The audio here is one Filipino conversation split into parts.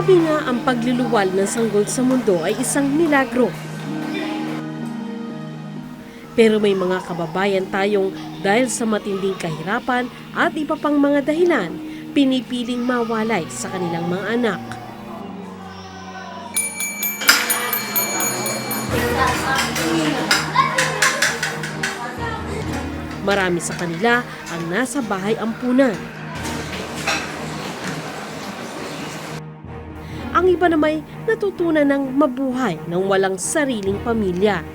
Sabi nga, ang pagluluwal ng sanggol sa mundo ay isang milagro. Pero may mga kababayan tayong dahil sa matinding kahirapan at iba pang mga dahilan, pinipiling mawalay sa kanilang mga anak. Marami sa kanila ang nasa bahay ampunan. Ang iba namay natutunan ng mabuhay ng walang sariling pamilya.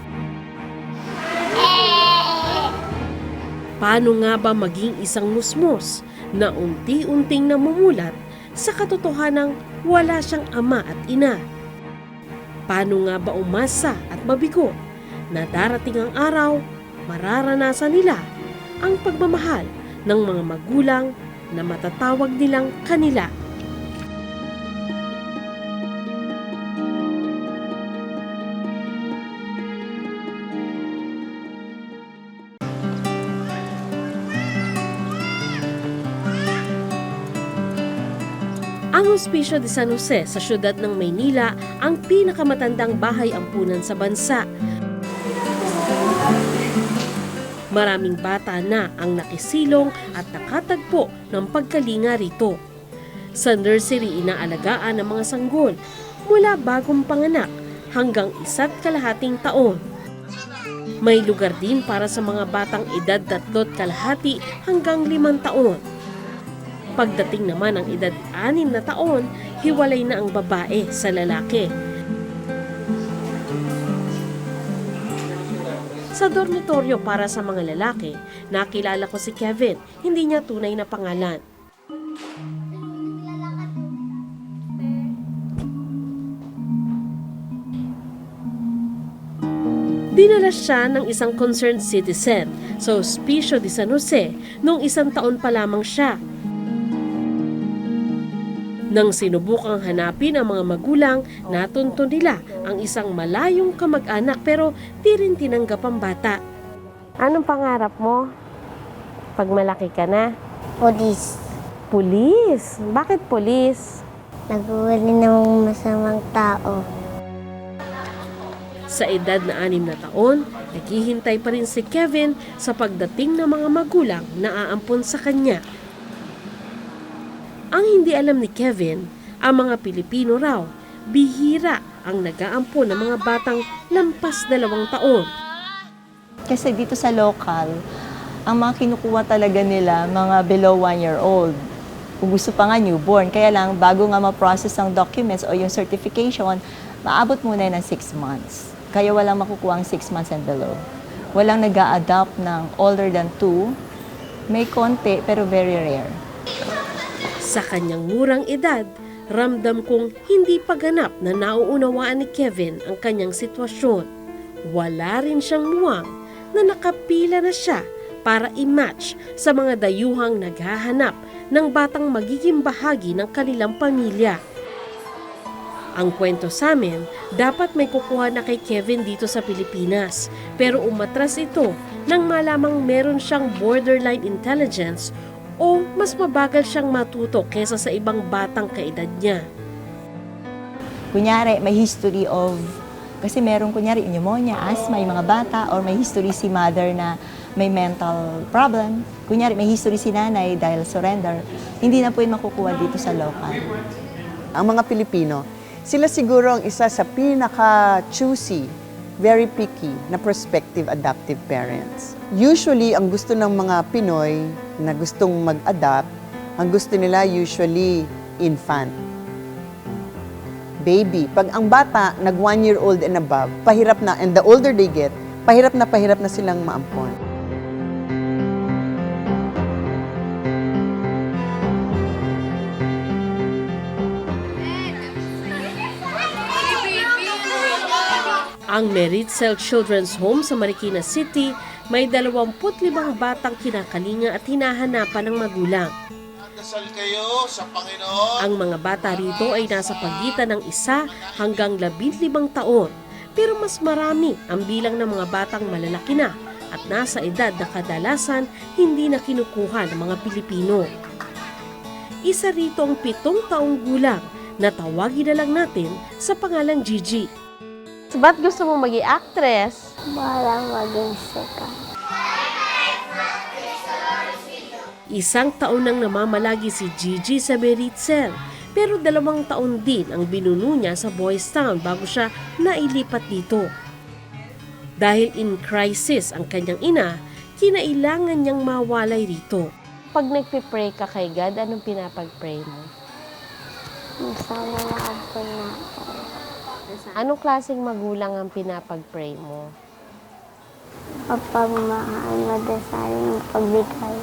Paano nga ba maging isang musmos na unti-unting namumulat sa katotohanang wala siyang ama at ina? Paano nga ba umasa at mabigo na darating ang araw, mararanasan nila ang pagmamahal ng mga magulang na matatawag nilang kanila? Ang Hospicio de San Jose sa siyudad ng Maynila ang pinakamatandang bahay ampunan sa bansa. Maraming bata na ang nakisilong at nakatagpo ng pagkalinga rito. Sa nursery inaalagaan ng mga sanggol mula bagong panganak hanggang 1.5 taon. May lugar din para sa mga batang edad 3.5 hanggang 5 taon. Pagdating naman ng edad 6 na taon, hiwalay na ang babae sa lalaki. Sa dormitoryo para sa mga lalaki, nakilala ko si Kevin, hindi niya tunay na pangalan. Dinala siya ng isang concerned citizen sa Hospicio de San Jose noong 1 taon pa lamang siya. Nang sinubukang hanapin ang mga magulang, natunto nila ang isang malayong kamag-anak pero di rin tinanggap ang bata. Anong pangarap mo pag malaki ka na? Pulis. Pulis? Bakit pulis? Naguhuli ng masamang tao. Sa edad na 6 na taon, naghihintay pa rin si Kevin sa pagdating ng mga magulang na aampon sa kanya. Ang hindi alam ni Kevin, ang mga Pilipino raw, bihira ang nag-aampon ng mga batang lampas 2 taon. Kasi dito sa local, ang mga kinukuha talaga nila, mga below 1-year-old. Kung gusto pa nga newborn, kaya lang bago nga ma-process ang documents o yung certification, maabot muna ng 6 months. Kaya walang makukuha ang 6 months and below. Walang nag-a-adopt ng older than 2. May konti pero very rare. Sa kanyang murang edad, ramdam kong hindi paganap na nauunawaan ni Kevin ang kanyang sitwasyon. Wala rin siyang muwang na nakapila na siya para i-match sa mga dayuhang naghahanap ng batang magiging bahagi ng kanilang pamilya. Ang kwento sa amin, dapat may kukuha na kay Kevin dito sa Pilipinas, pero umatras ito nang malamang meron siyang borderline intelligence o mas mabagal siyang matuto kesa sa ibang batang kaedad niya. Kunyari, may history of, kasi meron kunyari pneumonia, asthma, yung mga bata, or may history si mother na may mental problem. Kunyari, may history si nanay dahil surrender. Hindi na po yung makukuha dito sa local. Ang mga Pilipino, sila siguro ang isa sa pinaka-choosy, very picky na prospective adoptive parents. Usually, ang gusto ng mga Pinoy na gustong mag-adopt, ang gusto nila usually infant. Baby. Pag ang bata, nag 1-year-old and above, pahirap na, and the older they get, pahirap na silang maampon. Ang Meritxell Children's Home sa Marikina City may 25 batang kinakalinga at hinahanapan ng magulang. Dasal kayo sa Panginoon. Ang mga bata rito ay nasa pagitan ng 1 hanggang 15 taon, pero mas marami ang bilang ng mga batang malalaki na at nasa edad na kadalasan hindi na kinukuha ng mga Pilipino. Isa rito ang 7 taong gulang Natawagin na lang natin sa pangalang Gigi. Ba't gusto mong maging actress? Para maging sikat. Isang taon nang namamalagi si Gigi sa Meritzel, pero 2 taon din ang binuno niya sa Boys Town bago siya nailipat dito. Dahil in crisis ang kanyang ina, kinailangan niyang mawalay rito. Pag nagpipray ka kay God, anong pinapag-pray mo? Sana maabot na ako. Anong klaseng magulang ang pinapag-pray mo? Mapagmahal, madasalin, pagbigay.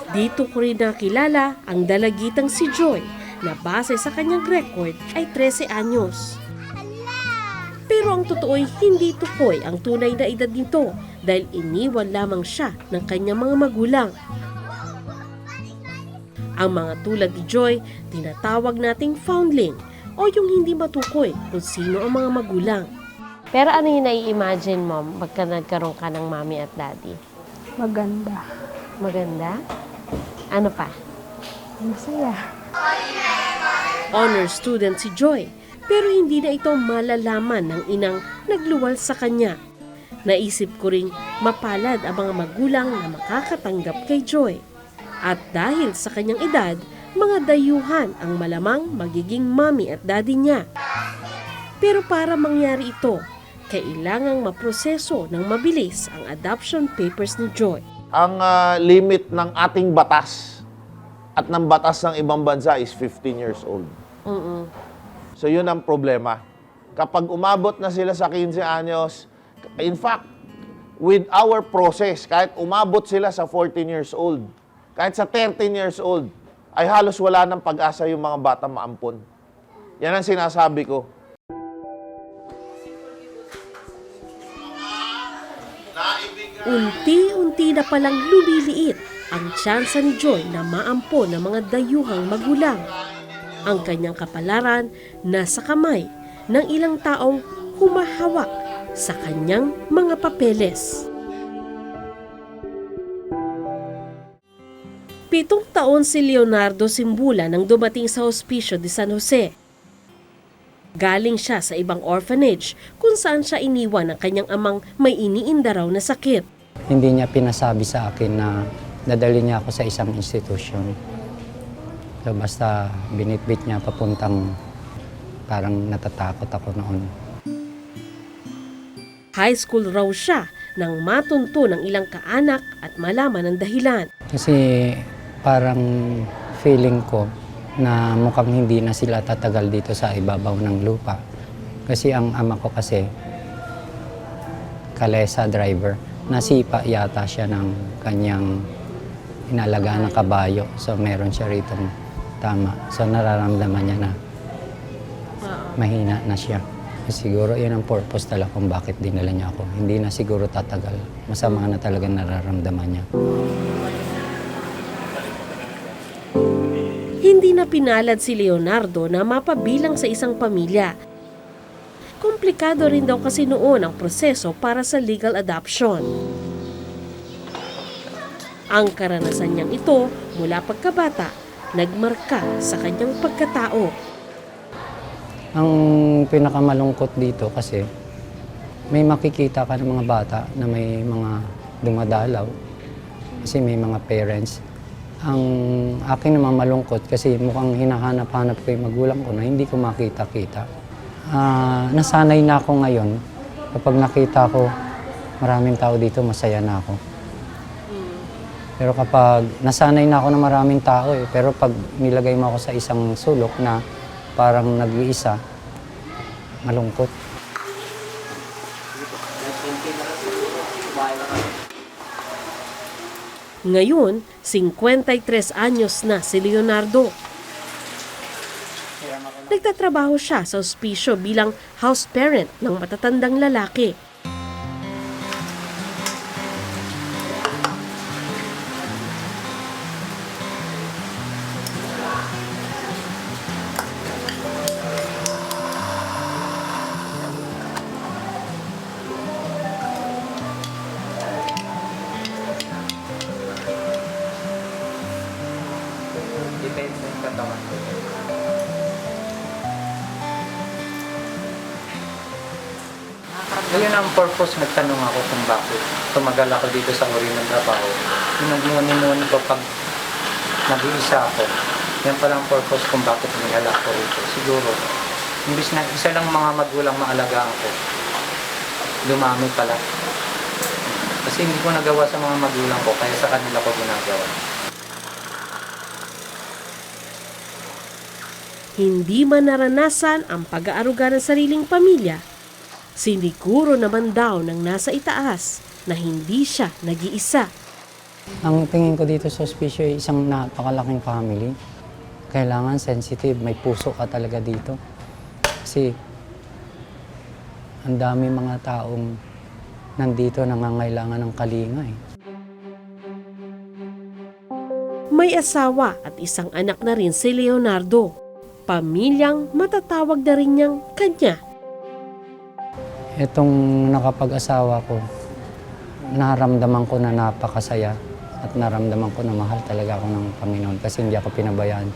Dito ko rin nakilala ang dalagitang si Joy na base sa kanyang record ay 13 anyos. Pero ang totoo'y hindi tukoy ang tunay na edad nito dahil iniwan lamang siya ng kanyang mga magulang. Ang mga tulad ni Joy, tinatawag nating foundling o yung hindi matukoy kung sino ang mga magulang. Pero ano yung nai-imagine mo pagka nagkaroon ka ng mommy at daddy? Maganda. Maganda? Ano pa? Masaya. Honor student si Joy, pero hindi na ito malalaman ng inang nagluwal sa kanya. Naisip ko ring mapalad ang mga magulang na makakatanggap kay Joy. At dahil sa kanyang edad, mga dayuhan ang malamang magiging mommy at daddy niya. Pero para mangyari ito, kailangang maproseso ng mabilis ang adoption papers ni Joy. Ang limit ng ating batas at ng batas ng ibang bansa is 15 years old. So yun ang problema. Kapag umabot na sila sa 15 anyos, in fact, with our process, kahit umabot sila sa 14 years old, kahit sa 13 years old, ay halos wala ng pag-asa yung mga bata maampon. Yan ang sinasabi ko. Unti-unti na palang lumiliit ang tsansa ni Joy na maampon ng mga dayuhang magulang. Ang kanyang kapalaran nasa kamay ng ilang taong humahawak sa kanyang mga papeles. 7 taon si Leonardo Simbula nang dumating sa Hospicio de San Jose. Galing siya sa ibang orphanage kung saan siya iniwan ng kanyang amang may iniinda raw na sakit. Hindi niya pinasabi sa akin na dadali niya ako sa isang institusyon. So basta binitbit niya papuntang parang natatakot ako noon. High school raw siya nang matunto ng ilang kaanak at malaman ang dahilan. Kasi parang feeling ko na mukhang hindi na sila tatagal dito sa ibabaw ng lupa. Kasi ang ama ko kasi, kalesa driver, nasipa yata siya ng kanyang inalagaan ng kabayo. So meron siya ritong tama. So nararamdaman niya na mahina na siya. Siguro yun ang purpose talaga kung bakit dinala niya ako. Hindi na siguro tatagal. Masama na talaga nararamdaman niya. Hindi na pinalad si Leonardo na mapabilang sa isang pamilya. Komplikado rin daw kasi noon ang proseso para sa legal adoption. Ang karanasan niyang ito mula pagkabata, nagmarka sa kanyang pagkatao. Ang pinakamalungkot dito kasi may makikita ka ng mga bata na may mga dumadalaw kasi may mga parents. Ang akin naman malungkot kasi mukhang hinahanap-hanap ko yung magulang ko na hindi ko makita-kita. Nasanay na ako ngayon. Kapag nakita ko maraming tao dito, masaya na ako. Pero kapag nasanay na ako na maraming tao pero pag nilagay mo ako sa isang sulok na parang nag-iisa, malungkot. Ngayon, 53 anyos na si Leonardo. Nagtatrabaho siya sa ospiso bilang house parent ng matatandang lalaki. Ayun ang purpose, nagtanong ako kung bakit tumagal ako dito sa uri ng trabaho. Nagmuni-muni ko pag nag-iisa ako. Yan palang purpose kung bakit nihala ko rito. Siguro, imbis na isa lang mga magulang maalagaan ko, dumami pala. Kasi hindi ko nagawa sa mga magulang ko, kaya sa kanila ko ginagawa. Hindi man naranasan ang pag-aaruga ng sariling pamilya, siniguro naman daw ng nasa itaas na hindi siya nag-iisa. Ang tingin ko dito sa Hospicio ay isang napakalaking family. Kailangan sensitive, may puso ka talaga dito. Kasi ang dami mga taong nandito nangangailangan ng kalinga eh. May asawa at isang anak na rin si Leonardo. Pamilyang matatawag na rin niyang kanya. Itong nakapag-asawa ko, naramdaman ko na napakasaya at naramdaman ko na mahal talaga ako ng Panginoon kasi hindi ako pinabayaan.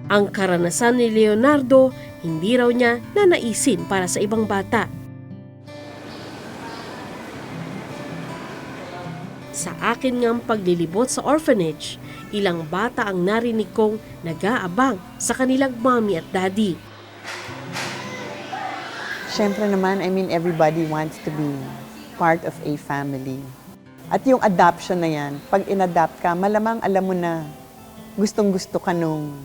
Ang karanasan ni Leonardo, hindi raw niya nanaisin para sa ibang bata. Sa akin ngang paglilibot sa orphanage, ilang bata ang narinig kong nag-aabang sa kanilang mommy at daddy. Siyempre naman, everybody wants to be part of a family. At yung adoption na yan, pag in-adopt ka, malamang alam mo na gustong-gusto ka nung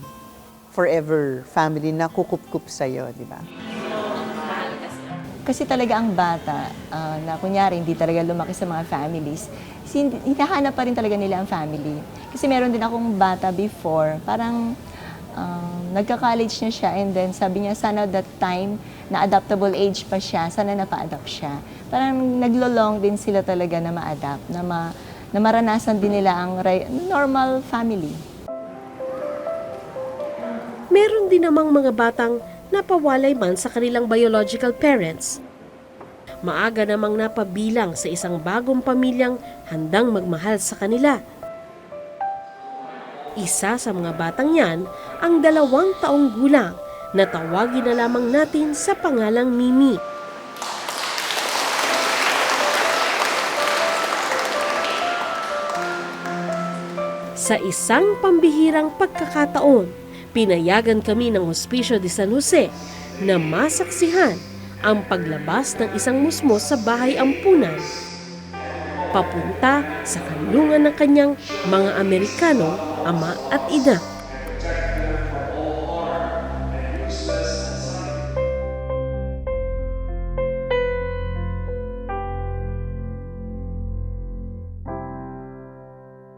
forever family na kukup-kup sa'yo, di ba? Kasi talaga ang bata, na kunyari hindi talaga lumaki sa mga families, hinahanap pa rin talaga nila ang family. Kasi meron din akong bata before, parang nagka-college na siya and then sabi niya sana that time na adoptable age pa siya, sana napa-adopt siya. Parang naglo-long din sila talaga na ma-adopt, na maranasan din nila ang normal family. Meron din namang mga batang napawalay man sa kanilang biological parents. Maaga namang napabilang sa isang bagong pamilyang handang magmahal sa kanila. Isa sa mga batang yan ang 2 taong gulang na tawagin na lamang natin sa pangalang Mimi. Sa isang pambihirang pagkakataon, pinayagan kami ng Hospicio de San Jose na masaksihan ang paglabas ng isang musmos sa bahay ampunan papunta sa kanlungan ng kanyang mga Amerikanong ama at ina.